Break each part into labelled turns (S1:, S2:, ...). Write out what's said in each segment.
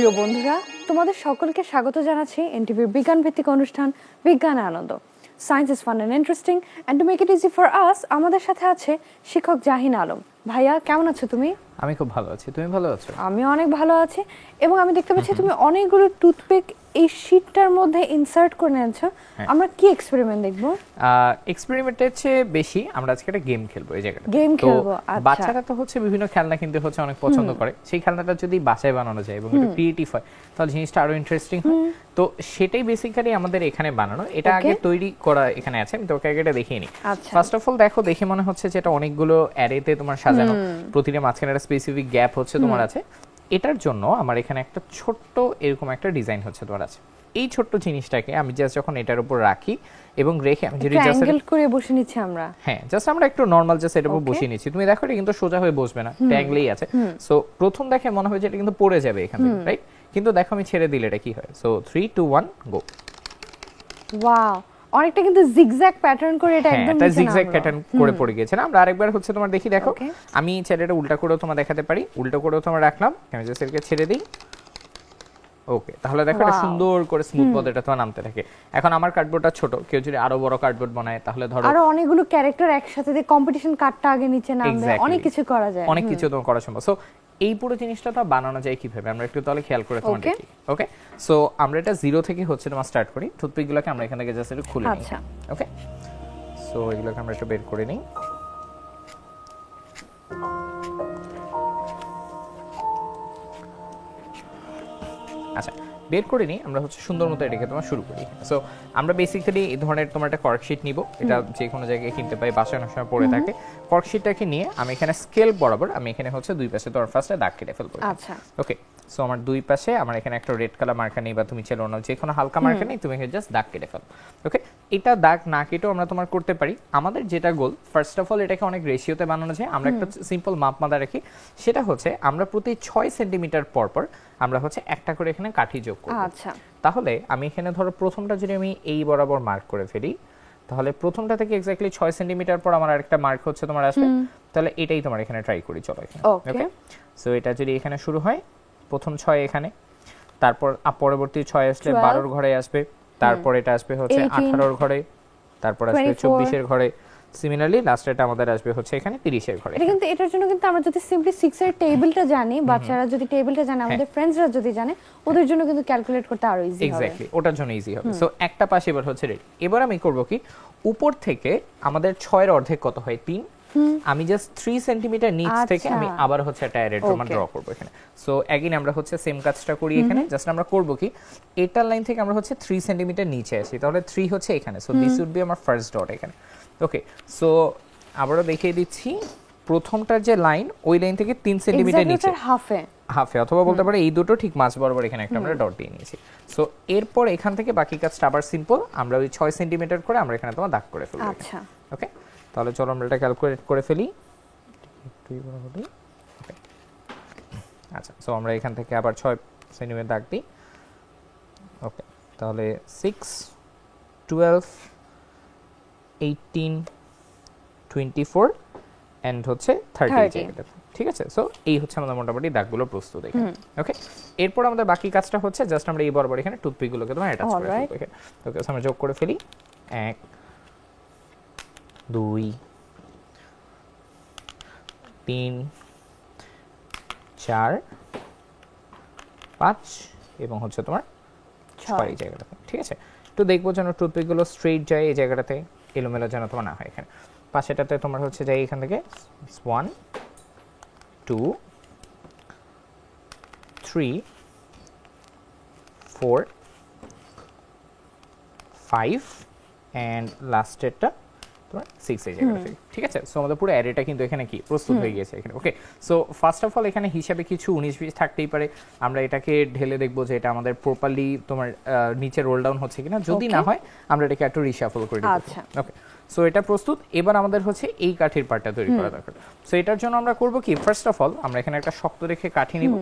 S1: প্রিয় বন্ধুরা, তোমাদের সকলকে স্বাগত জানাচ্ছি এনটিভির বিজ্ঞান ভিত্তিক অনুষ্ঠান বিজ্ঞান আনন্দ। Science is fun and interesting and to make it easy for us, আমাদের সাথে আছে শিক্ষক জাহিন আলম। ভাইয়া, কেমন আছো তুমি?
S2: আমি খুব ভালো আছি, তুমি ভালো আছো?
S1: আমি অনেক ভালো আছি এবং আমি দেখতে পাচ্ছি তুমি অনেকগুলো টুথপিক এই শীটটার মধ্যে ইনসার্ট করে নিয়েছো। আমরা কি এক্সপেরিমেন্ট দেখব?
S2: এক্সপেরিমেন্টের চেয়ে বেশি আমরা আজকে একটা গেম খেলবো। এই জায়গাটা
S1: গেম খেলবো। আচ্ছা,
S2: বাচ্চারা তো হচ্ছে বিভিন্ন খেলনা কিনতে হচ্ছে অনেক পছন্দ করে, সেই খেলনাটা যদি বাসায় বানানো যায় এবং একটু ক্রিয়েটিভ হয় তাহলে জিনিসটা আরো ইন্টারেস্টিং হয়। তো সেটাই বেসিক্যালি আমাদের এখানে বানানো। এটা আগে তৈরি করা এখানে আছে, আমি তোকে আগে এটা দেখিয়ে নিই। ফার্স্ট অফ অল দেখো, দেখে মনে হচ্ছে যে এটা অনেকগুলো অ্যারেতে তোমার সাজানো, প্রতিটা মাঝখানে একটা স্পেসিফিক গ্যাপ হচ্ছে তোমার আছে। এটার জন্য আমার এখানে একটা ছোট্ট এরকম একটা ডিজাইন হচ্ছে তোমার আছে। এই ছোট্ট জিনিসটাকে আমি জাস্ট যখন এটার উপর রাখি এবং রেখে আমি যদি জাস্ট
S1: অ্যাঙ্গেল করে বসে নিচ্ছি আমরা,
S2: হ্যাঁ জাস্ট আমরা একটু নরমাল জাস্ট এটার উপর বসিয়ে নিচ্ছি। তুমি দেখো এটা কিন্তু সোজা হয়ে বসবে না, ট্যাঙ্গলেই আছে। সো প্রথম দেখে মনে হয় যে এটা কিন্তু পড়ে যাবে এখান থেকে, রাইট? কিন্তু দেখো আমি ছেড়ে দিলে এটা কি হয়। সো 3 2 1 গো।
S1: ওয়াও, অনেকটা কিন্তু জিগজ্যাগ প্যাটার্ন করে এটা একদম
S2: এটা জিগজ্যাগ প্যাটার্ন করে পড়ে গেছে না? আমরা আরেকবার হচ্ছে তোমার দেখি, দেখো আমি ছেলেটা উল্টা করেও তোমার দেখাতে পারি, উল্টো করেও তোমার রাখলাম, আমি জাস্ট এটাকে ছেড়ে দিই। ওকে, তাহলে দেখো এটা সুন্দর করে স্মুথ পথ এটা তোমার নামতে থাকে। এখন আমার কার্ডবোর্ডটা ছোট, কেউ যদি আরো বড় কার্ডবোর্ড বানায় তাহলে ধরো
S1: আরো অনেকগুলো ক্যারেক্টার একসাথে দিয়ে কম্পিটিশন কার্ডটা আগে নিচে নামবে, অনেক কিছু করা যায়,
S2: অনেক কিছু তো করা সম্ভব। সো এই পুরো জিনিসটা তো বানানো যায় কিভাবে আমরা একটু তাহলে খেয়াল করে তোমার দেখি। ওকে, সো আমরা এটা জিরো থেকে হচ্ছে তোমার স্টার্ট করি। টুথপিকগুলোকে আমরা এখান থেকে জাস্ট একটু খুলে নিই।
S1: আচ্ছা,
S2: ওকে, সো এগুলোকে আমরা একটু বের করে নিই। আচ্ছা, বের করে নিই আমরা হচ্ছে সুন্দর মতো এটাকে তোমার শুরু করি। সো আমরা বেসিক্যালি এই ধরনের তোমার একটা কর্কশিট নিব, এটা যে কোনো জায়গায় কিনতে পাই, বাসায় অনেক সময় পড়ে থাকে। কর্কশিটটাকে নিয়ে আমি এখানে স্কেল বরাবর আমি এখানে হচ্ছে দুই পাশে তোমার ফার্স্টে দাগ কেটে ফেলবো।
S1: আচ্ছা,
S2: ওকে, সো আমার দুই পাশে আমার এখানে একটা রেড কালার মার্কার নেই, বা তুমি চাইলে অন্য যে কোনো হালকা মার্কার নেই, তুমি এখানে জাস্ট দাগ কেটে ফেলো। ওকে, এটা দাগ না কেটেও আমরা তোমার করতে পারি। আমাদের যেটা গোল, ফার্স্ট অফ অল এটাকে অনেক রেশিওতে বানানো যায়। আমরা একটা সিম্পল মাপ মাদা রাখি, সেটা হচ্ছে আমরা প্রতি 6 সেন্টিমিটার পর পর আমরা হচ্ছে একটা করে এখানে কাঠি যোগ করব।
S1: আচ্ছা,
S2: তাহলে আমি এখানে ধরো প্রথমটা যদি আমি এই বরাবর মার্ক করে ফেলি, তাহলে প্রথমটা থেকে এক্স্যাক্টলি 6 সেন্টিমিটার পর আমার আরেকটা মার্ক হচ্ছে তোমার আসবে। তাহলে এটাই তোমার এখানে ট্রাই করি, চলো এখানে। ওকে, সো এটা যদি এখানে শুরু হয়, প্রথম 6 এখানে, তারপর পরবর্তী 6 আসলে 12 এর ঘরে আসবে, তারপর এটা আসবে হচ্ছে 18 এর ঘরে, তারপর আসবে 24 এর ঘরে, সিমিলারলি লাস্টেরটা আমাদের আসবে হচ্ছে এখানে 30 এর ঘরে।
S1: এটা কিন্তু এটার জন্য কিন্তু আমরা যদি সিম্পলি 6 এর টেবিলটা জানি, বাচ্চারা যদি টেবিলটা জানে, আমাদের ফ্রেন্ডসরা যদি জানে, ওদের জন্য কিন্তু ক্যালকুলেট করতে আরো ইজি হবে।
S2: এক্স্যাক্টলি, ওটার জন্য ইজি হবে। সো একটা পাশ এবার হচ্ছে রেডি। এবার আমি করব কি, উপর থেকে আমাদের 6 এর অর্ধেক কত হয় 3, আমি জাস্ট 3 সেন্টিমিটার নিচ থেকে আমি আবার হচ্ছে একটা অ্যারে ড্র করব এখানে। সো এগেইন আমরা হচ্ছে সেম কাজটা করি এখানে। জাস্ট আমরা করব কি, এটার লাইন থেকে আমরা হচ্ছে 3 সেন্টিমিটার নিচে আসি, তাহলে 3 হচ্ছে এখানে। সো দিস উড বি আমার ফার্স্ট ডট এখানে। ওকে, সো আবারও দেখিয়ে দিচ্ছি, প্রথমটার যে লাইন, ওই লাইন থেকে 3 সেন্টিমিটার নিচে, হাফে অথবা বলতে পারে এই দুটো ঠিক মাঝ বরাবর এখানে একটা আমরা ডট দিয়ে নিয়েছি। সো এরপর এখান থেকে বাকি কাজটা আবার সিম্পল, আমরা ওই 6 সেন্টিমিটার করে আমরা এখানে তোমার দাগ করে ফেলব।
S1: আচ্ছা,
S2: ওকে, তাহলে চলো আমরা এটা ক্যালকুলেট করে ফেলি। আচ্ছা, সো আমরা এখান থেকে আবার 6 সেন্টিমিটার দাগ দিই। ওকে, তাহলে 6 12 18 24 এন্ড হচ্ছে 30 জায়গাটা। ঠিক আছে, সো এই হচ্ছে আমাদের মোটামুটি দাগগুলো প্রস্তুত এখানে। ওকে, এরপর আমাদের বাকি কাজটা হচ্ছে জাস্ট আমরা এই বরাবর এখানে টুথপিকগুলোকে তোমার অ্যাটাচ করে ফেলবো এখানে। ওকে, সো আমরা যোগ করে ফেলি 1 2 3 4 5 এবং হচ্ছে তোমার 6 জায়গাটাতে। ঠিক আছে, তো দেখবো যেন টুথপিকগুলো স্ট্রেইট যায় এই জায়গাটাতে, এলোমেলো যেন তোমার না হয় এখানে। পাশেটাতে তোমার হচ্ছে যাই এখান থেকে 1 2 3 4 5 এন্ড লাস্টেরটা তোমার 6 এই জায়গাটা। ঠিক আছে, সো আমাদের পুরো অ্যারেটা কিন্তু এখানে কি প্রস্তুত হয়ে গেছে এখানে। ওকে, সো ফার্স্ট অফ অল এখানে হিসাবে কিছু 19-20 থাকতেই পারে। আমরা এটাকে ঢেলে দেখবো যে এটা আমাদের প্রপারলি তোমার নিচে রোল ডাউন হচ্ছে কিনা। যদি না হয় আমরা এটাকে একটু রিশাফল করে দিব। ওকে, সো এটা প্রস্তুত। এবার আমাদের হচ্ছে এই কাঠির পার্টটা তৈরি করা দরকার। সো এটার জন্য আমরা করব কি, ফার্স্ট অফ অল আমরা এখানে একটা শক্ত রেখে কাঠি নিব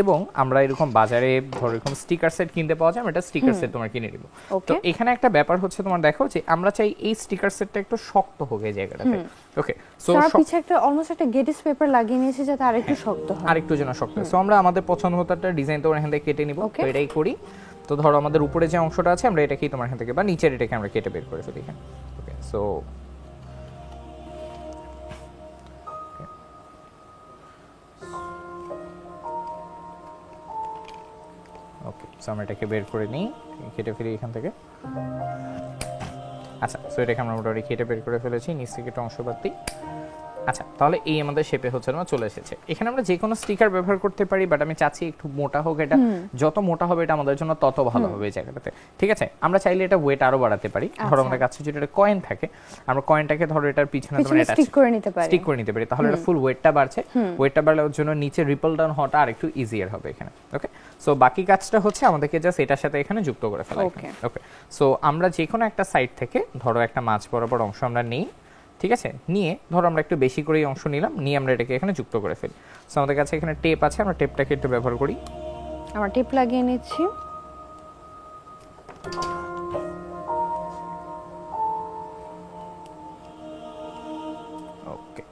S2: এবং আমরা এরকম বাজারে ধরো এরকম স্টিকার সেট কিনতে পাওয়া যায়, আমরা এটা স্টিকার সেট তোমার কিনে নিব। তো এখানে একটা ব্যাপার হচ্ছে তোমার দেখো যে আমরা চাই এই স্টিকার সেটটা একটু শক্ত হোক এই জায়গাটাতে। ওকে সো
S1: তার পিছে একটা অলমোস্ট একটা গেটিস পেপার লাগিয়ে নিয়েছি যাতে আরেকটু শক্ত হয়,
S2: আরেকটু যেন শক্ত হয়। সো আমরা আমাদের পছন্দ মতো একটা ডিজাইন তোমার এখান থেকে কেটে নিব। তো এটাই করি। তো ধরো আমাদের উপরে যে অংশটা আছে আমরা এটাকেই তোমার এখান থেকে বা নিচের এটাকে আমরা কেটে বের করে ফেলি এখানে। ওকে সো ওকে সো আমরা এটাকে বের করে নিই, কেটে ফেলি এখান থেকে। আচ্ছা সো এটাকে আমরা মোটামুটি কেটে বের করে ফেলেছি, নিচ থেকে একটা অংশ বাদ দিই। আচ্ছা তাহলে এই আমাদের শেপে হচ্ছে না চলে এসেছে। এখানে আমরা যে কোনো স্টিকার ব্যবহার করতে পারি, বাট আমি চাচ্ছি একটু মোটা হোক। এটা যত মোটা হবে এটা আমাদের জন্য তত ভালো হবে এই জায়গাটাতে, ঠিক আছে? আমরা চাইলে এটা ওয়েট আরো বাড়াতে পারি। ধরো আমাদের কাছে যদি একটা কয়েন থাকে, আমরা কয়েনটাকে ধরো এটার পিছনে আমরা এটা স্টিক করে নিতে পারি, তাহলে এটা ফুল ওয়েটটা বাড়ছে। ওয়েটটা বাড়লে ওর জন্য নিচে রিপল ডাউন হওয়াটা আরেকটু ইজিয়ার হবে এখানে। ওকে সো বাকি কাজটা হচ্ছে আমাদেরকে জাস্ট এটার সাথে এখানে যুক্ত করে ফেলা। ওকে সো আমরা যে কোনো একটা সাইড থেকে ধরো একটা মাছ বরাবর অংশ আমরা নেই, ঠিক আছে? নিয়ে ধরো আমরা একটু বেশি করে অংশ নিলাম, নিয়ে আমরা এটাকে এখানে যুক্ত করে ফেলি। সো আমাদের কাছে এখানে টেপ আছে, আমরা টেপটাকে একটু ব্যবহার করি।
S1: আমরা টেপ লাগিয়ে নিচ্ছি।
S2: ওকে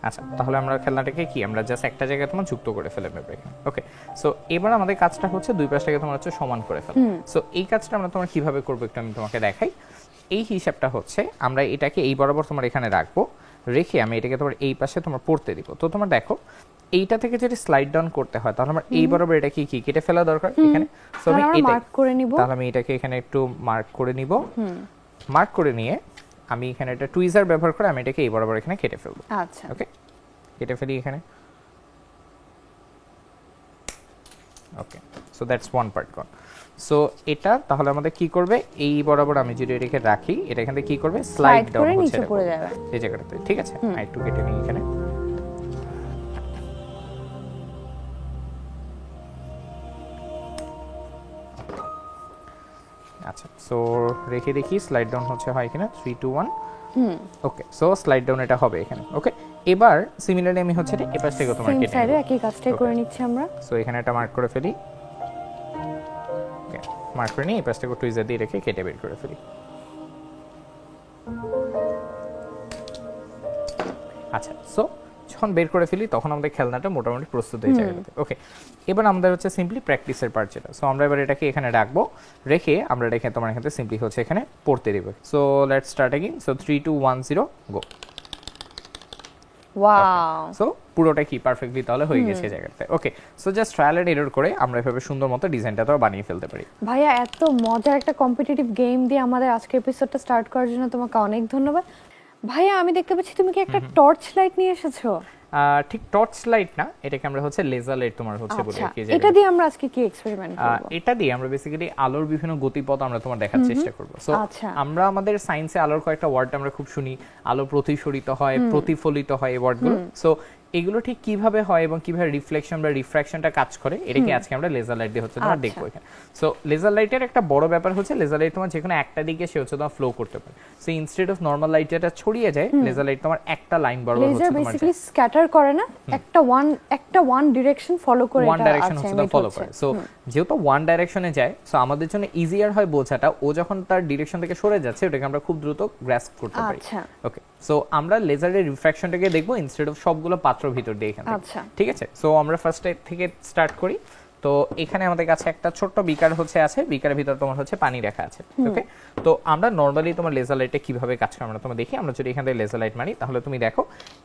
S2: আচ্ছা তাহলে আমরা খেলনাটাকে কি আমরা জাস্ট একটা জায়গায় তোমার যুক্ত করে ফেলে নেব এখানে। ওকে সো এবার আমাদের কাজটা হচ্ছে দুই পাশটাকে তোমার হচ্ছে সমান করে ফেলা। সো এই কাজটা আমরা তোমার কিভাবে করবো একটু আমি তোমাকে দেখাই। এই হিসাবটা হচ্ছে আমরা এটাকে এই বরাবর তোমার এখানে রাখবো, রেখে আমি এটাকে তোমার এই পাশে তোমার পড়তে দিব। তো তোমার দেখো এইটা থেকে যদি স্লাইড ডাউন করতে হয় তাহলে আমার এই বরাবর এটা কি কেটে ফেলা দরকার এখানে। সো আমি এটা
S1: মার্ক করে নিব,
S2: তাহলে আমি এটাকে এখানে একটু মার্ক করে নিব। মার্ক করে নিয়ে আমি এখানে একটা টুইজার ব্যবহার করে আমি এটাকে এই বরাবর এখানে কেটে ফেলবো।
S1: আচ্ছা
S2: ওকে কেটে ফেলি এখানে। Okay so that's one part gone. So এটা তাহলে আমাদের কি করবে, এই বরাবর আমি যদি এটাকে রাখি এটা এখান থেকে কি করবে স্লাইড ডাউন হচ্ছে
S1: নিচে পড়ে যাবে
S2: এই জায়গাটাতে, ঠিক আছে? আমি একটু কেটে নিই এখানে। আচ্ছা সো রেখে দেখি স্লাইড ডাউন হচ্ছে হয় কিনা। 3 2 1 ওকে সো স্লাইড ডাউন এটা হবে এখানে। ওকে এবার সিমিলারলি আমি হচ্ছে এই পাশ থেকে তোমার কেটে
S1: সাইডে একই কাজটাই করে নিচ্ছি আমরা।
S2: সো এখানে একটা মার্ক করে ফেলি। ওকে মার্ক করে নিয়ে এই পাশ থেকে টুইজার দিয়ে রেখে কেটে বের করে ফেলি। আচ্ছা সো যখন বের করে ফেলি তখন আমাদের খেলনাটা মোটামুটি প্রস্তুত হয়ে যায়। ওকে এবার আমাদের হচ্ছে সিম্পলি প্র্যাকটিসের পার্ট যেটা। সো আমরা এবার এটাকে এখানে রাখবো, রেখে আমরা এটাকে তোমার এখানে সিম্পলি হচ্ছে এখানে পড়তে দিব। So let's start again. So 3 2 1 0 go.
S1: Wow
S2: so পুরোটা কি পারফেক্টলি তাহলে হয়ে গেছে জায়গাতে। Okay so just trial and error করে আমরা এভাবে সুন্দর মতো ডিজাইনটা তো বানিয়ে ফেলতে পারি।
S1: ভাইয়া এত মজার একটা কম্পিটিটিভ গেম দিয়ে আমাদের আজকের এপিসোডটা স্টার্ট করার জন্য তোমাকে অনেক ধন্যবাদ। ভাইয়া আমি দেখতে পাচ্ছি তুমি কি একটা টর্চ লাইট নিয়ে এসেছো?
S2: ঠিক টর্চ লাইট না, এটাকে আমরা হচ্ছে লেজার লাইট তোমার হচ্ছে বলে কি যে
S1: এটা দিয়ে আমরা আজকে কি এক্সপেরিমেন্ট করব?
S2: এটা দিয়ে আমরা বেসিক্যালি আলোর বিভিন্ন গতিপথ আমরা তোমার দেখার চেষ্টা করব। সো আমরা আমাদের সায়েন্সে আলোর কয়েকটা ওয়ার্ড আমরা খুব শুনি, আলো প্রতিসরিত হয়, প্রতিফলিত হয় এই ওয়ার্ডগুলো। সো এগুলো ঠিক কিভাবে হয় এবং কিভাবে রিফ্লেকশন বা রিফ্র্যাকশনটা কাজ করে এটাকে আজকে আমরা লেজার লাইট দিয়ে হচ্ছে তোমার দেখবো এখানে। সো লেজার লাইটের একটা বড় ব্যাপার হচ্ছে লেজার লাইট তোমার যেকোনো একটা দিকে সে হচ্ছে তোমার ফ্লো করতে পারে। So instead of normal light যেটা ছড়িয়ে যায়, লেজার লাইট তোমার একটা লাইন বরাবর হচ্ছে
S1: তোমার বেসিক্যালি স্ক্যাটার করে না, একটা ওয়ান ডিরেকশন ফলো করে,
S2: ওয়ান ডাইরেকশন হচ্ছে ফলো করে। সো যেহেতু ওয়ান ডাইরেকশনে যায়, সো আমাদের জন্য ইজিয়ার হয় বোঝাটা। ও যখন তার ডিরেকশন থেকে সরে যাচ্ছে ওটাকে আমরা খুব দ্রুত গ্রাস্প করতে পারি। ওকে সো আমরা লেজারের রিফ্র্যাকশনটাকে দেখবো ইনস্টেড অফ সবগুলো পাত্র ভিতর দিয়ে এখানে, ঠিক আছে? সো আমরা ফার্স্ট থেকে স্টার্ট করি। তো এখানে আমাদের কাছে একটা ছোট্ট বিকার হচ্ছে আছে, বিকারের ভিতর তোমার হচ্ছে পানি রাখা আছে। ওকে তো আমরা নরমালি তোমার লেজার লাইটে কিভাবে কাজ করে আমরা তোমার দেখি। আমরা যদি এখান থেকে লেজার লাইট মারি তাহলে তুমি দেখো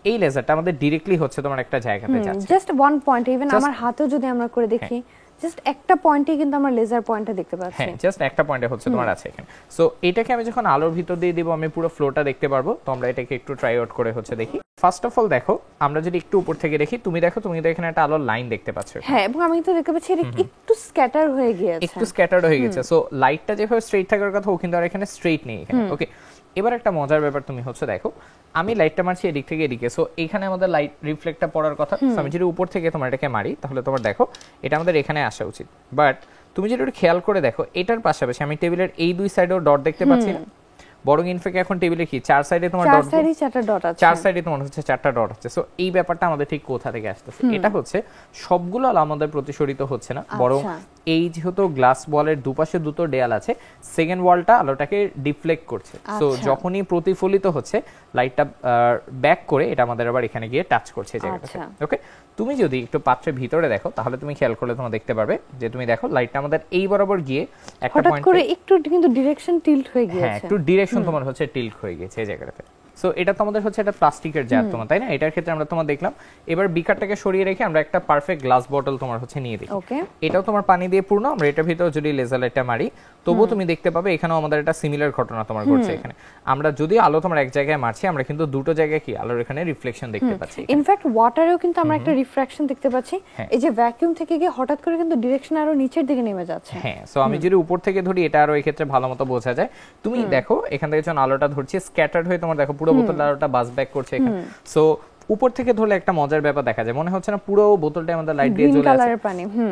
S2: এই লেজারটা আমাদের ডাইরেক্টলি হচ্ছে তোমার একটা জায়গাতে যাচ্ছে,
S1: জাস্ট ওয়ান পয়েন্ট। ইভেন আমার হাতেও যদি আমরা করে দেখি জাস্ট একটা পয়েন্টে কিন্তু আমরা লেজার পয়েন্টটা দেখতে পাচ্ছি।
S2: হ্যাঁ জাস্ট একটা পয়েন্টে হচ্ছে তোমার আছে এখানে। সো এটাকে আমি যখন আলোর ভিতর দিয়ে দিব আমি পুরো ফ্লোটা দেখতে পারবো। তো আমরা এটাকে একটু ট্রাই আউট করে হচ্ছে দেখি। ফার্স্ট অফ অল দেখো আমরা যদি একটু উপর থেকে দেখি, তুমি দেখো তুমি তো এখানে একটা আলোর লাইন দেখতে পাচ্ছ।
S1: হ্যাঁ এবং আমি তো দেখতে পাচ্ছি এটা একটু স্ক্যাটার হয়ে গিয়েছে,
S2: একটু স্ক্যাটারড হয়ে গেছে। সো লাইটটা যেভাবে স্ট্রেট থাকার কথা ও কিন্তু আর এখানে স্ট্রেট নেই এখানে। ওকে এবার একটা মজার ব্যাপার তুমি হচ্ছে দেখো আমি লাইটটা মারছি এদিক থেকে এদিকে। সো এখানে আমাদের লাইট রিফ্লেক্টটা পড়ার কথা। আমি যদি উপর থেকে তোমার এটাকে মারি তাহলে তোমার দেখো এটা আমাদের এখানে আসা উচিত। বাট তুমি যদি একটু খেয়াল করে দেখো এটার পাশাপাশি আমি টেবিলের এই দুই সাইডেও ডট দেখতে পাচ্ছি না, বরং ইনফ্যাক্ট এখন টেবিলে কি চার সাইডে তোমার ডট, চার সাইডে তোমার হচ্ছে চারটা ডট আছে। সো এই ব্যাপারটা আমাদের ঠিক কোথা থেকে আসতেছে? এটা হচ্ছে সবগুলো আলো আমাদের প্রতিসরিত হচ্ছে না, বরং এই যেহেতু গ্লাস ওয়ালের দুপাশে দুটো দেয়াল আছে, সেকেন্ড ওয়ালটা আলোটাকে ডিফ্লেক্ট করছে। সো যখনই প্রতিফলিত হচ্ছে লাইটটা ব্যাক করে এটা আমাদের আবার এখানে গিয়ে টাচ করছে এই জায়গাটাতে। ওকে, তুমি যদি একটু পাত্রের ভিতরে দেখো তাহলে তুমি খেয়াল করলে তোমরা দেখতে পারবে যে তুমি দেখো লাইটটা আমাদের এই বরাবর গিয়ে একটা
S1: হঠাৎ করে একটু কিন্তু ডিরেকশন টিল্ট হয়ে গিয়েছে।
S2: হ্যাঁ, একটু ডিরেকশন তোমার হচ্ছে টিল্ট হয়ে গেছে এই জায়গাটাতে। সো এটা তো আমাদের হচ্ছে একটা প্লাস্টিকের জার তোমার, তাই না? এটার ক্ষেত্রে আমরা তোমার দেখলাম। এবার বিকারটাকে সরিয়ে রেখে আমরা একটা পারফেক্ট গ্লাস বটল তোমার হচ্ছে নিয়ে দেখি। এটাও তোমার পানি দিয়ে পূর্ণ। আমরা এটার ভিতরে যদি লেজার লাইটটা মারি তবুও তুমি দেখতে পাবে এখানেও আমাদের একটা সিমিলার ঘটনা তোমার ঘটছে এখানে। আমরা যদি আলো তোমার এক জায়গায় মারছি, আমরা কিন্তু দুটো জায়গায় কি আলোর এখানে রিফ্লেকশন দেখতে পাচ্ছি।
S1: ইনফ্যাক্ট ওয়াটারেও কিন্তু আমরা একটা রিফ্রাকশন দেখতে পাচ্ছি। এই যে ভ্যাকুয়াম থেকে গিয়ে হঠাৎ করে কিন্তু ডিরেকশন আরো নিচের দিকে নেমে যাচ্ছে।
S2: হ্যাঁ, সো আমি যদি উপর থেকে ধরি এটা আরো এই ক্ষেত্রে ভালোমতো বোঝা যায়। তুমি দেখো এখান থেকে যখন আলোটা ধরছি স্ক্যাটার্ড হয়ে তোমার দেখো পুরো বোতল আলোটা বাস ব্যাক করছে এখানে। সো উপর থেকে ধরলে একটা মজার ব্যাপার দেখা যায়, মনে হচ্ছে না পুরো বোতলটা আমাদের লাইট দিয়ে জ্বলে আছে।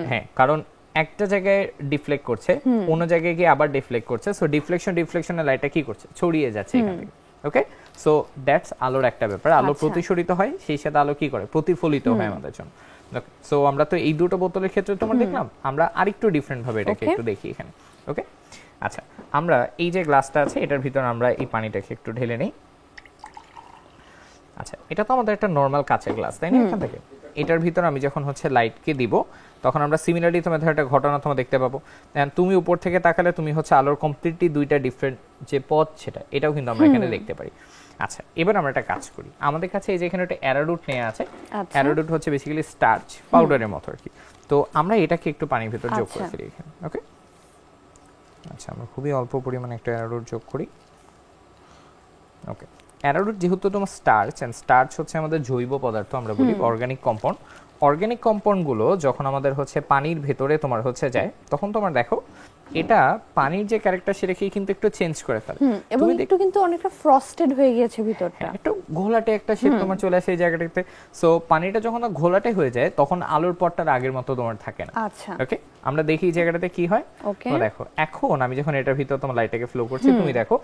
S2: হ্যাঁ, কারণ একটা জায়গায় ডিফ্লেক্ট করছে, অন্য জায়গায় গিয়ে আবার ডিফ্লেক্ট করছে। সো ডিফ্লেকশনে লাইটটা কি করছে, ছড়িয়ে যাচ্ছে এখান থেকে। ওকে, সো দ্যাটস আলোর একটা ব্যাপার। আলো প্রতিসরিত হয়, সেই সাথে আলো কি করে, প্রতিফলিত হয় আমাদের জন্য। সো আমরা তো এই দুটো বোতলের ক্ষেত্রে তোমার দেখলাম, আমরা আরেকটু ডিফারেন্ট ভাবে এটাকে একটু দেখি এখানে। ওকে, আচ্ছা, আমরা এই যে গ্লাসটা আছে এটার ভিতরে আমরা এই পানিটাকে একটু ঢেলে নেই। আচ্ছা, এটা তো আমাদের একটা নরমাল কাঁচের গ্লাস, তাই না? এখান থেকে এটার ভিতর আমি যখন হচ্ছে লাইটকে দিব তখন আমরা সিমিলারলি তোমার ধর একটা ঘটনা তোমার দেখতে পাবো। তুমি উপর থেকে তাকালে তুমি হচ্ছে আলোর কমপ্লিটলি দুইটা ডিফারেন্ট যে পথ সেটা এটাও কিন্তু আমরা এখানে দেখতে পারি। আচ্ছা, এবার আমরা একটা কাজ করি। আমাদের কাছে এই যে এখানে একটা অ্যারোরুট নেওয়া আছে। অ্যারোরুট হচ্ছে বেসিক্যালি স্টার্চ পাউডারের মতো আর কি। তো আমরা এটাকে একটু পানির ভিতর যোগ করে ফেলি এখানে। ওকে, আচ্ছা, আমরা খুবই অল্প পরিমাণে একটা অ্যারোরুট যোগ করি। ওকে, অ্যারোরুট যেহেতু তোমার স্টার্চ, এন্ড স্টার্চ হচ্ছে আমাদের জৈব পদার্থ, আমরা বলি অর্গানিক কম্পাউন্ড। অর্গানিক কম্পাউন্ডগুলো যখন আমাদের হচ্ছে পানির ভেতরে তোমার হচ্ছে যায় তখন তোমার দেখো এটা পানির যে ক্যারেক্টার সেটাকে কিন্তু একটু চেঞ্জ করে ফেলে,
S1: এবং একটু কিন্তু অনেকটা ফ্রস্টেড হয়ে গিয়েছে ভিতরটা,
S2: একটু ঘোলাটে একটা শেপ তোমার চলে আসে এই জায়গাটাতে। সো পানিটা যখন ঘোলাটে হয়ে যায় তখন আলোর পটটার আগের মতো তোমার থাকে না।
S1: আচ্ছা,
S2: ওকে, আমরা দেখি এই জায়গাটাতে কি হয়। তো দেখো এখন আমি যখন এটার ভিতর তোমার লাইটটাকে ফ্লো করছি, তুমি দেখো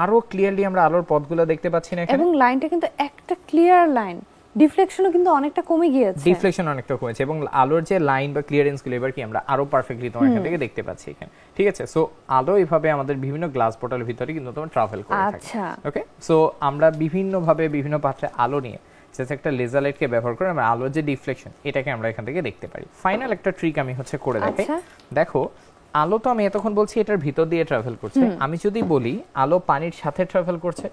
S2: আরো ক্লিয়ারলি আমরা আলোর পথগুলো দেখতে পাচ্ছি না এখানে,
S1: এবং লাইনটা কিন্তু একটা ক্লিয়ার লাইন। ডিফ্লেকশনও কিন্তু অনেকটা কমে গিয়েছে,
S2: ডিফ্লেকশন অনেকটা কমেছে, এবং আলোর যে লাইন বা ক্লিয়ারেন্স গুলো এবার কি আমরা আরো পারফেক্টলি তোমার এখান থেকে দেখতে পাচ্ছি এখানে। ঠিক আছে, সো আলো এইভাবে আমাদের বিভিন্ন গ্লাস বোতলের ভিতরে কিন্তু তোমার ট্রাভেল করে থাকে।
S1: আচ্ছা,
S2: ওকে, সো আমরা বিভিন্ন ভাবে বিভিন্ন পাত্রে আলো নিয়ে সেটা একটা লেজার লাইটকে ব্যবহার করে আমরা আলোর যে ডিফ্লেকশন এটাকে আমরা এখান থেকে দেখতে পারি। ফাইনাল একটা ট্রিক আমি হচ্ছে করে দেখাই। দেখো, আলো তো আমি এতক্ষণ বলছি এটার ভিতর দিয়ে ট্রাভেল করছে, আমি যদি বলি আলো পানির সাথে ট্রাভেল করছে,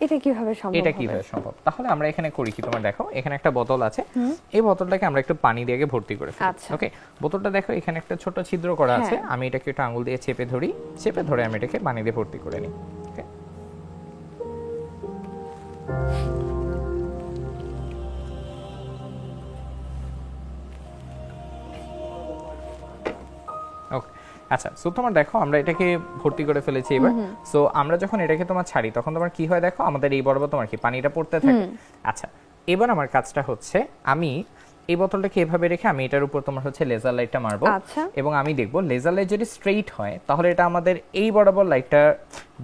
S1: এটা কিভাবে সম্ভব?
S2: এটা কিভাবে সম্ভব? তাহলে আমরা এখানে করি কি, তোমার দেখো এখানে একটা বোতল আছে, এই বোতলটাকে আমরা একটু পানি দিয়ে ভর্তি করে ফেলি। ওকে, বোতলটা দেখো এখানে একটা ছোট ছিদ্র করা আছে, আমি এটাকে একটু আঙ্গুল দিয়ে চেপে ধরি, চেপে ধরে আমি এটাকে পানি দিয়ে ভর্তি করে নিই। ওকে, ওকে, আচ্ছা, সো তোমার দেখো আমরা এটাকে ভর্তি করে ফেলেছি এবার। সো আমরা যখন এটাকে তোমার ছাড়ি তখন তোমার কি হয় দেখো, আমাদের এই বরাবর তোমার কি পানিটা পড়তে থাকে। আচ্ছা, এবার আমার কাজটা হচ্ছে আমি এই বোতলটাকে এভাবে রেখে আমি এটার উপর তোমার হচ্ছে লেজার লাইটটা মারবো, এবং আমি দেখবো লেজার লাইট যদি স্ট্রেইট হয় তাহলে এটা আমাদের এই বরাবর লাইটটা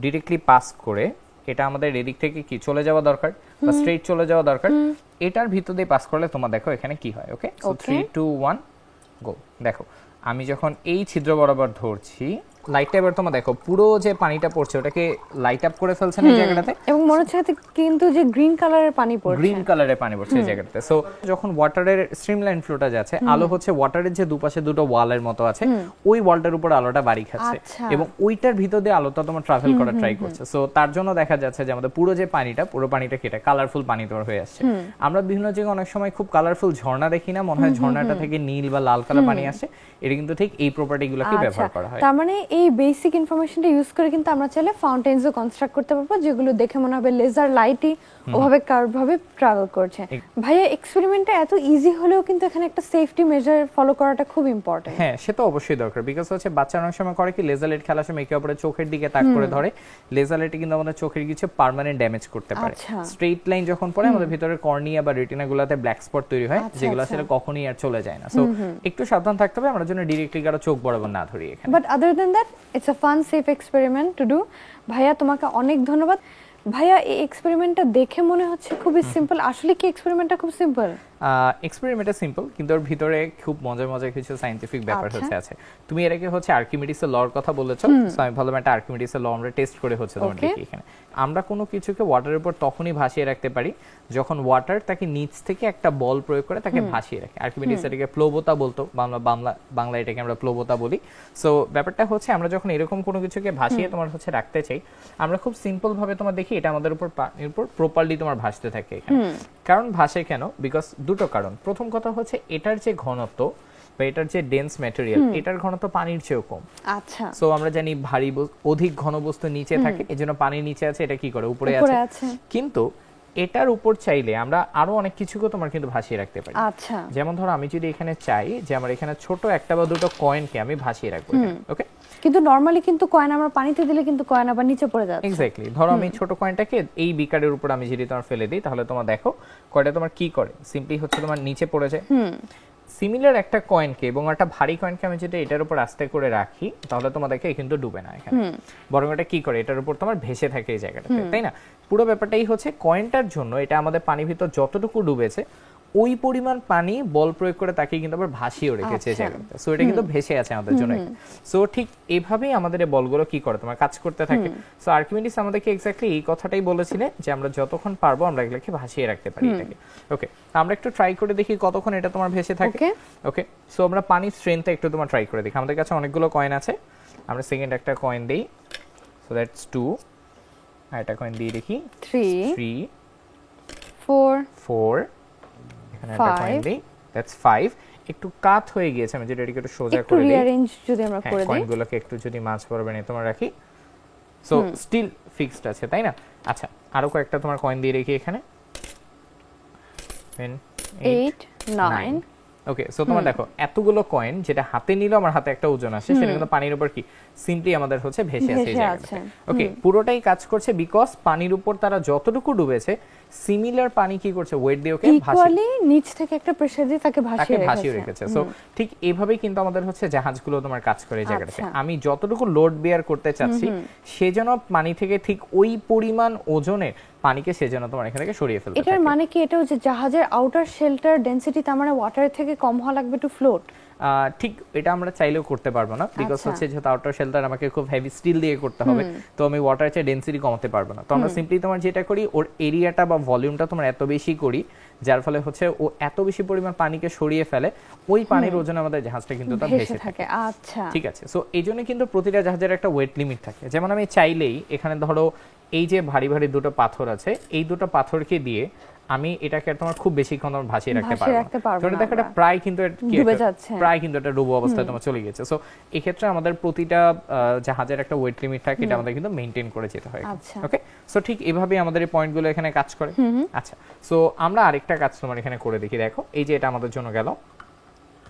S2: ডিরেক্টলি পাস করে এটা আমাদের এদিক থেকে কি চলে যাওয়া দরকার বা স্ট্রেইট চলে যাওয়া দরকার, এটার ভিতর দিয়ে পাস করলে তোমার দেখো এখানে কি হয়। ওকে, সো 3 2 1 গো। দেখো আমি যখন এই ছিদ্র বরাবর ধরছি লাইটটা, এবার তোমরা দেখো পুরো যে পানিটা পড়ছে ওটাকে লাইট আপ করে ফেলছে না এই জায়গাটাতে,
S1: এবং মনে হচ্ছে কিন্তু যে গ্রিন কালারের পানি পড়ছে,
S2: গ্রিন কালারের পানি পড়ছে এই জায়গাটাতে। সো যখন ওয়াটারের স্ট্রিমলাইন ফ্লোটা যাচ্ছে, আলো হচ্ছে ওয়াটারের যে দুপাশে দুটো ওয়ালের মতো আছে ওই ওয়ালটার উপর আলোটা বাড়ি খাচ্ছে, এবং ওইটার ভিতর দিয়ে আলোটা তোমার ট্রাভেল করার ট্রাই করছে। সো তার জন্য দেখা যাচ্ছে যে আমাদের পুরো যে পানিটা, পুরো পানিটা কেটে কালারফুল পানি তোমার হয়ে আসছে। আমরা বিভিন্ন জায়গায় অনেক সময় খুব কালারফুল ঝর্ণা দেখি না, মনে হয় ঝর্ণাটা থেকে নীল বা লাল কালার পানি আসে, এটা কিন্তু ঠিক এই প্রপার্টিগুলোকে ব্যবহার করা হয়।
S1: তার মানে এই বেসিক ইনফরমেশনটা ইউজ করে কিন্তু আমরা চাইলে ফাউন্টেন্সও কনস্ট্রাক্ট করতে পারবো, যেগুলো দেখে মনে হবে লেজার লাইটই ওভাবে কার্ভ ভাবে ট্রাভেল করছে। ভাইয়া, এক্সপেরিমেন্টটা এত ইজি হলেও কিন্তু এখানে একটা সেফটি মেজার ফলো করাটা খুব ইম্পর্টেন্ট।
S2: হ্যাঁ, সেটা অবশ্যই দরকার, বিকজ হচ্ছে বাচ্চারা অনেক সময় করে কি লেজার লাইট খেলার সময় একে অপরের চোখের দিকে তাক করে ধরে, লেজার লাইটে কিন্তু আমাদের চোখের কিছু পার্মানেন্ট ড্যামেজ করতে পারে। স্ট্রেইট লাইন যখন পড়ে আমাদের ভিতরে কর্নিয়া বা রেটিনা গুলাতে ব্ল্যাক স্পট তৈরি হয়, যেগুলো আসলে কখনোই আর চলে যায় না। সো একটু সাবধান থাকতে হবে, আমরা জন্য ডিরেক্টলি কারো চোখ বরাবর না ধরি এখানে।
S1: But other than that it's a fun safe experiment to do. ভাইয়া, তোমাকে অনেক ধন্যবাদ। ভাইয়া, এই এক্সপেরিমেন্টটা দেখে মনে হচ্ছে খুবই সিম্পল, আসলে কি এক্সপেরিমেন্টটা খুব সিম্পল?
S2: এক্সপেরিমেন্টটা সিম্পল, কিন্তু ওর ভিতরে খুব মজার মজার কিছু সায়েন্টিফিক ব্যাপার
S1: আচ্ছা।
S2: আছে। তুমি এর আগে হচ্ছে আর্কিমিডিসের লর কথা বলেছো, সো আমি ভাবলাম একটা আর্কিমিডিসের ল আমরা টেস্ট করে হচ্ছে তোমার
S1: Okay.
S2: দেখি এখানে। আমরা কোনো কিছুকে ওয়াটারের উপর তখনই ভাসিয়ে রাখতে পারি যখন ওয়াটার তাকে নিচ থেকে একটা বল প্রয়োগ করে তাকে ভাসিয়ে রাখে। আর্কিমিডিস এটাকে প্লবতা বলতো, বাংলা এটাকে আমরা প্লবতা বলি। সো ব্যাপারটা হচ্ছে আমরা যখন এরকম কোনো কিছুকে ভাসিয়ে তোমার হচ্ছে রাখতে চাই, আমরা খুব সিম্পল ভাবে তোমার দেখি এটা আমাদের উপর পানির উপর প্রপারলি তোমার ভাসতে থাকে এখানে। কারণ ভাসে কেন? বিকজ দুটো কারণ। প্রথম কথা হচ্ছে এটার যে ঘনত্ব বা এটার যে ডেন্স ম্যাটেরিয়াল, এটার ঘনত্ব পানির চেয়েও কম।
S1: আচ্ছা,
S2: সো আমরা জানি ভারী অধিক ঘন বস্তু নিচে থাকে, এজন্য পানির নিচে আছে, এটা কি করে উপরে
S1: উপরে
S2: আছে।
S1: আছে।
S2: কিন্তু এটার উপর চাইলে আমরা আরো অনেক কিছুকে তোমার কিন্তু ভাসিয়ে রাখতে পারি।
S1: আচ্ছা,
S2: যেমন ধরো আমি যদি এখানে চাই যে আমার এখানে ছোট একটা বা দুটো কয়েনকে আমি ভাসিয়ে রাখবো, ওকে।
S1: কিন্তু নরমালি কিন্তু কয়েন আমরা পানিতে দিলে কিন্তু কয়েন আবার নিচে পড়ে যাচ্ছে।
S2: এক্স্যাক্টলি, ধরো আমি ছোট কয়েনটাকে এই বিকারের উপর আমি যদি তোমার ফেলে দিই, তাহলে তোমার দেখো কয়টা তোমার কি করে, সিম্পলি হচ্ছে তোমার নিচে পড়ে যায়। সিমিলার একটা কয়েনকে এবং একটা ভারী কয়েনকে আমি যদি এটার উপর আস্তে করে রাখি, তাহলে তোমার দেখে কিন্তু ডুবে না এখানে, বরং এটা কি করে এটার উপর তোমার ভেসে থাকে এই জায়গাটাতে, তাই না? পুরো ব্যাপারটাই হচ্ছে কয়েনটার জন্য এটা আমাদের পানির ভিতর যতটুকু ডুবেছে ওই পরিমাণ পানি বল প্রয়োগ করে তাকে কিন্তু আবার ভাসিয়েও রেখেছে এই জায়গাতে। সো এটা কিন্তু ভেসে আছে আমাদের জন্য। সো ঠিক এইভাবেই আমাদের এই বলগুলো কি করে তোমার কাজ করতে থাকে। সো আর্কিমিডিস আমাদেরকে এক্স্যাক্টলি এই কথাটাই বলেছিলেন যে আমরা যতক্ষণ পারবো আমরা এগুলোকে ভাসিয়ে রাখতে পারি এটাকে। ওকে, আমরা একটু ট্রাই করে দেখি কতক্ষণ এটা তোমার ভেসে থাকে। ওকে, সো আমরা পানির স্ট্রেংথটা একটু তোমার ট্রাই করে দেখি। আমাদের কাছে অনেকগুলো কয়েন আছে, আমরা সেকেন্ড একটা কয়েন দেই, সো দ্যাটস 2, আর একটা কয়েন দিয়ে দেখি 3 4, এখানে একটা কয়েন দেই, দ্যাটস 5। একটু কাট হয়ে গিয়েছে, আমি যদি এটাকে একটু সোজা করে দিই,
S1: রিঅ্যারেঞ্জ যদি আমরা করে দিই,
S2: কয়েনগুলোকে একটু যদি মাঝ বরাবর নিয়ে তোমার রাখি, সো স্টিল ফিক্সড আছে, তাই না? আচ্ছা, আরো কয়েকটা তোমার কয়েন দিয়ে রেখি এখানে,
S1: 8 9।
S2: ওকে, সো তোমার দেখো এতগুলো কয়েন যেটা হাতে নিলে আমার হাতে একটা ওজন আসে, সেটা কিন্তু পানির উপর কি সিম্পলি আমাদের হচ্ছে ভেসে আছে এই জায়গাটাতে। ওকে, পুরোটাই কাজ করছে বিকজ পানির উপর তারা যতটুকু ডুবেছে সিমিলার পানি কি করছে ওয়েট দিয়ে ওকে
S1: ইকুয়ালি নিচ থেকে একটা প্রেসার দিয়ে তাকে ভাসিয়ে
S2: রেখেছে। সো ঠিক এইভাবেই কিন্তু আমাদের হচ্ছে জাহাজগুলো তোমার কাজ করে এই জায়গাটাতে। আমি যতটুকু লোড বেয়ার করতে চাচ্ছি সেজন্য পানি থেকে ঠিক ওই পরিমাণ ওজনের পানিকে সেজন্য তোমার এখান থেকে সরিয়ে ফেলতে হবে।
S1: এটার মানে কি এটাও যে জাহাজের আউটার শেল্টার ডেনসিটি তার মানে ওয়াটার থেকে কম হওয়া লাগবে টু ফ্লোট?
S2: ঠিক এটা আমরা চাইলেও করতে পারবো না, বিকজ হচ্ছে যেহেতু আউটার শেল্টার আমাকে খুব হেভি স্টিল দিয়ে করতে হবে, তো আমি ওয়াটার চেয়ে ডেনসিটি কমাতে পারবো না। তো আমরা সিম্পলি তোমার যেটা করি ওর এরিয়াটা বা ভলিউমটা তোমার এত বেশি করি, যার ফলে হচ্ছে ও এত বেশি পরিমাণ পানিকে সরিয়ে ফেলে, ওই পানির ওজনে আমাদের জাহাজটা কিন্তু তার ভেসে থাকে।
S1: আচ্ছা,
S2: ঠিক আছে। সো এই জন্য কিন্তু প্রতিটা জাহাজের একটা ওয়েট লিমিট থাকে। যেমন আমি চাইলেই এখানে ধরো এই যে ভারী ভারী দুটো পাথর আছে, এই দুটো পাথরকে দিয়ে আমি এটাকে তোমার খুব বেশিক্ষণ ভাসিয়ে রাখতে পারবো না। দেখো এটা প্রায় কিন্তু এটা ডুবো অবস্থায় তোমার চলে গেছে। সো এই ক্ষেত্রে আমাদের প্রতিটা জাহাজের একটা ওয়েট লিমিট থাকে, এটা আমাদের কিন্তু মেইনটেইন করে যেতে হয়। ওকে, সো ঠিক এভাবেই আমাদের এই পয়েন্টগুলো এখানে কাজ করে। আচ্ছা, সো আমরা আরেকটা কাজ তোমার এখানে করে দেখি। দেখো এই যে এটা আমাদের জন্য গেল,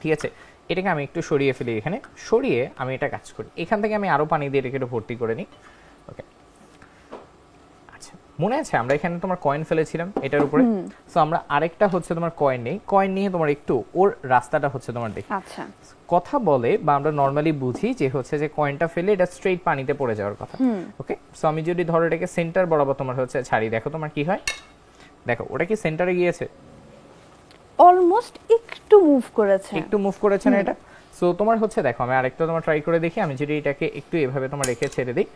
S2: ঠিক আছে, এটাকে আমি একটু সরিয়ে ফেলি, এখানে সরিয়ে আমি এটা কাজ করি, এখান থেকে আমি আরো পানি দিয়ে এটাকে একটু ভর্তি করে নিই। ওকে, মনে আছে আমরা এখানে তোমার কয়েন ফেলেছিলাম এটার উপরে, সো আমরা আরেকটা হচ্ছে তোমার কয়েন নেই, কয়েন নিয়ে তোমার একটু ওর রাস্তাটা হচ্ছে তোমার দেখি।
S1: আচ্ছা,
S2: কথা বলে বা আমরা নরমালি বুঝি যে হচ্ছে যে কয়েনটা ফেলে এটা স্ট্রেট পানিতে পড়ে যাওয়ার কথা। ওকে, সো আমি যদি ধরো এটাকে সেন্টার বরাবর তোমার হচ্ছে ছাড়ি, দেখো তোমার কি হয়, দেখো ওটা কি সেন্টারে গিয়েছে,
S1: অলমোস্ট একটু মুভ করেছে
S2: না এটা। সো তোমার হচ্ছে দেখো আমি আরেকটা তোমার ট্রাই করে দেখি, আমি যদি এটাকে একটু এভাবে তোমার রেখে ছেড়ে দিই,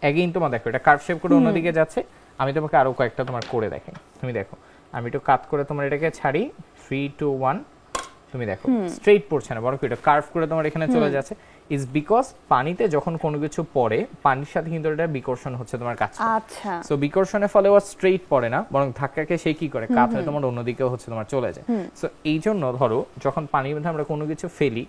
S2: এগেইন তোমার দেখো এটা কার্ভ শেপ করে অন্যদিকে যাচ্ছে। আমি তোমাকে আরো কয়েকটা তোমার করে দেখাই, তুমি দেখো আমি একটু কাট করে তোমার এটাকে ছাড়ি, 3 2 1, তুমি দেখো স্ট্রেট পড়ছে না, বরং এটা কার্ভ করে তোমার এখানে চলে যাচ্ছে। ইজ বিকজ পানিতে যখন কোনো কিছু পড়ে পানির সাথে কিন্তু এটা বিকর্ষণ হচ্ছে তোমার কাজ করে।
S1: আচ্ছা,
S2: সো বিকর্ষণের ফলে ও স্ট্রেট পড়ে না, বরং ধাক্কাকে সে কি করে কাত হয়ে তোমার অন্যদিকেও হচ্ছে তোমার চলে যায়। সো এই জন্য ধরো যখন পানির মধ্যে আমরা কোনো কিছু ফেলি,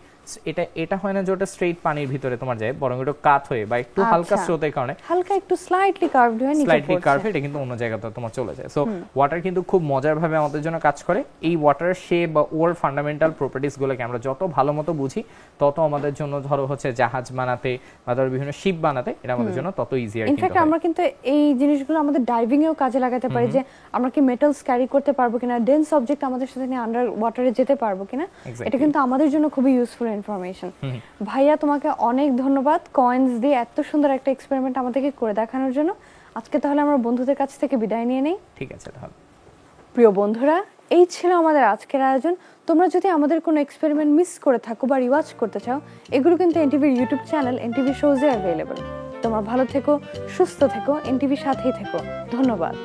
S2: এটা হয় না যে ওটা স্ট্রেট পানির ভিতরে তোমার যায়, বরং এটা কাত হয়ে বা একটু হালকা স্রোতের কারণে
S1: হালকা একটু স্লাইটলি কার্ভড হয়ে নিচে পড়ছে,
S2: এটা কিন্তু অন্য জায়গাতে তোমার চলে যায়। সো ওয়াটার কিন্তু খুব মজার ভাবে আমাদের জন্য কাজ করে। এই ওয়াটারের শেপ বা ওর ফান্ডামেন্টাল প্রপার্টিজ গুলোকে আমরা যত ভালো মতো বুঝি, তত আমাদের জন্য ধরো হচ্ছে জাহাজ বানাতে বা ধরো বিভিন্ন শিপ বানাতে এটা আমাদের জন্য তত ইজিয়ার।
S1: ইনফ্যাক্ট আমরা কিন্তু এই জিনিসগুলো আমাদের ডাইভিং এও কাজে লাগাতে পারি, যে আমরা কি মেটালস ক্যারি করতে পারবো কিনা, ডেন্স অবজেক্ট আমাদের সাথে নিয়ে আন্ডার ওয়াটারে যেতে পারবো কিনা, এটা কিন্তু আমাদের জন্য খুবই ইউজফুল ইনফরমেশন। ভাইয়া তোমাকে অনেক ধন্যবাদ কয়েনস দিয়ে এত সুন্দর একটা এক্সপেরিমেন্ট আমাদেরকে করে দেখানোর জন্য। আজকে তাহলে আমরা বন্ধুদের কাছ থেকে বিদায় নিয়ে নেই।
S2: ঠিক আছে তাহলে।
S1: প্রিয় বন্ধুরা, এই ছিল আমাদের আজকের আয়োজন। তোমরা যদি আমাদের কোনো এক্সপেরিমেন্ট মিস করে থাকো বা রিওয়াচ করতে চাও, এগুলো কিন্তু এনটিভির ইউটিউব চ্যানেল এনটিভি শোজে অ্যাভেলেবল। তোমরা ভালো থেকো, সুস্থ থেকো, এনটিভির সাথেই থেকো। ধন্যবাদ।